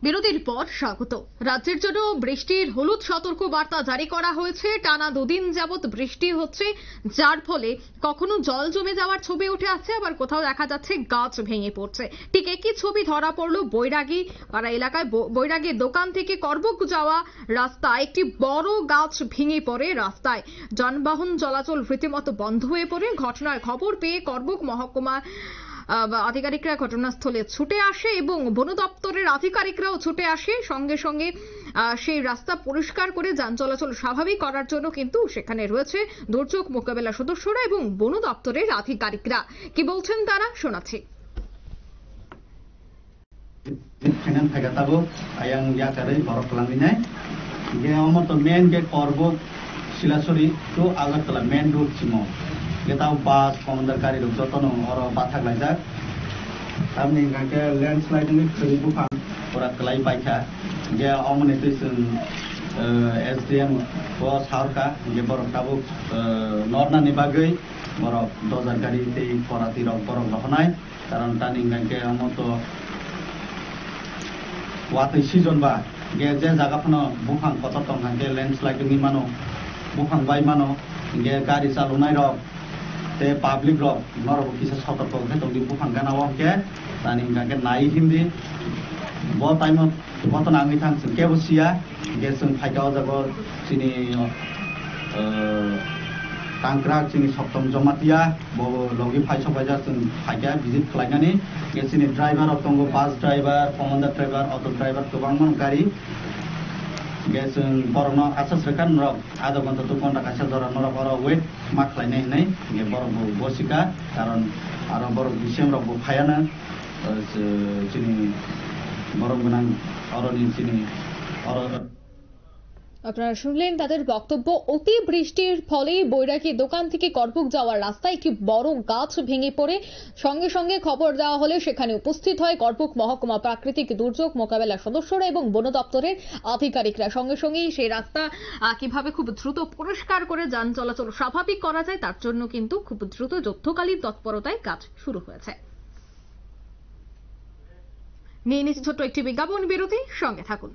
বিরতির পর স্বাগত। রাজ্যের জন্য বৃষ্টির হলুদ সতর্ক বার্তা জারি করা হয়েছে। টানা দুদিন যাবৎ বৃষ্টি হচ্ছে, যার ফলে কখনো জল জমে যাওয়ার ছবি উঠে আসছে, আবার কোথাও দেখা যাচ্ছে গাছ ভেঙে পড়ছে। ঠিক একই ছবি ধরা পড়লো বৈরাগী পাড়া এলাকায়। বৈরাগীর দোকান থেকে করবুক যাওয়া রাস্তায় একটি বড় গাছ ভেঙে পড়ে রাস্তায়। যানবাহন চলাচল রীতিমতো বন্ধ হয়ে পড়ে। ঘটনার খবর পেয়ে করবুক মহকুমা আধিকারিকরা ঘটনাস্থলে ছুটে আসে এবং বন দপ্তরের আধিকারিকরাও ছুটে আসে। সঙ্গে সঙ্গে সেই রাস্তা পরিষ্কার করে যান চলাচল স্বাভাবিক করার জন্য কিন্তু সেখানে রয়েছে দুর্যোগ মোকাবেলা সদস্যরা এবং বন দপ্তরের আধিকারিকরা। কি বলছেন তারা, শোনাচ্ছি। Silasuri to Agartala main road Simo. Get out bus, commander carry of Jotono or a Batak like that. Having a landslide in it, Bufan or a Kalai Paika. There are omination SDM was Harka, Gabor of Tabuk, Norna Nibagay, or of Dozar Gari for a tir of Borok Lohanai, Tarantaning and Gamoto. What is season by? Get Zagapano, Bufan, Kototong, and landslide in Mano. Bufang by Mano, get Gari Salunai of the public rock, nor of his sort of pocket of the Bufangana walk, and in Gagan Nai Hindi. What time of Botanamitan, Kevosia, get some Pagaza about Sini Tankrak, Sini Soptom Jomatia, Bobo Logi Paisopazas and Paga, visit Klagani, gets in a driver of Tongo bus driver, commander driver, auto driver to Bangman Gari. Guess Borono Asas Rekan Rock, other one to contact Asadora Nora Boro wait, Mark Lane, get Borobo Bosica, Aron Araboro December of Hayana, Chini Borobunan, Oron Chini, or আপনারা শুনলেন তাদের বক্তব্য। অতি বৃষ্টির ফলে বৈরাগী দোকান থেকে করবুক যাওয়ার রাস্তায় একটি বড় গাছ ভেঙে পড়ে। সঙ্গে সঙ্গে খবর দেওয়া হলে সেখানে উপস্থিত হয় করবুক মহকুমা প্রাকৃতিক দুর্যোগ মোকাবেলা সদস্যরা এবং বন দপ্তরের আধিকারিকরা। সঙ্গে সঙ্গেই সেই রাস্তা কিভাবে খুব দ্রুত পরিষ্কার করে যান চলাচল স্বাভাবিক করা যায় তার জন্য কিন্তু খুব দ্রুত যুদ্ধকালীন তৎপরতায় কাজ শুরু হয়েছে। নিয়ে নিচ্ছি ছোট্ট একটি বিজ্ঞাপন বিরতি, সঙ্গে থাকুন।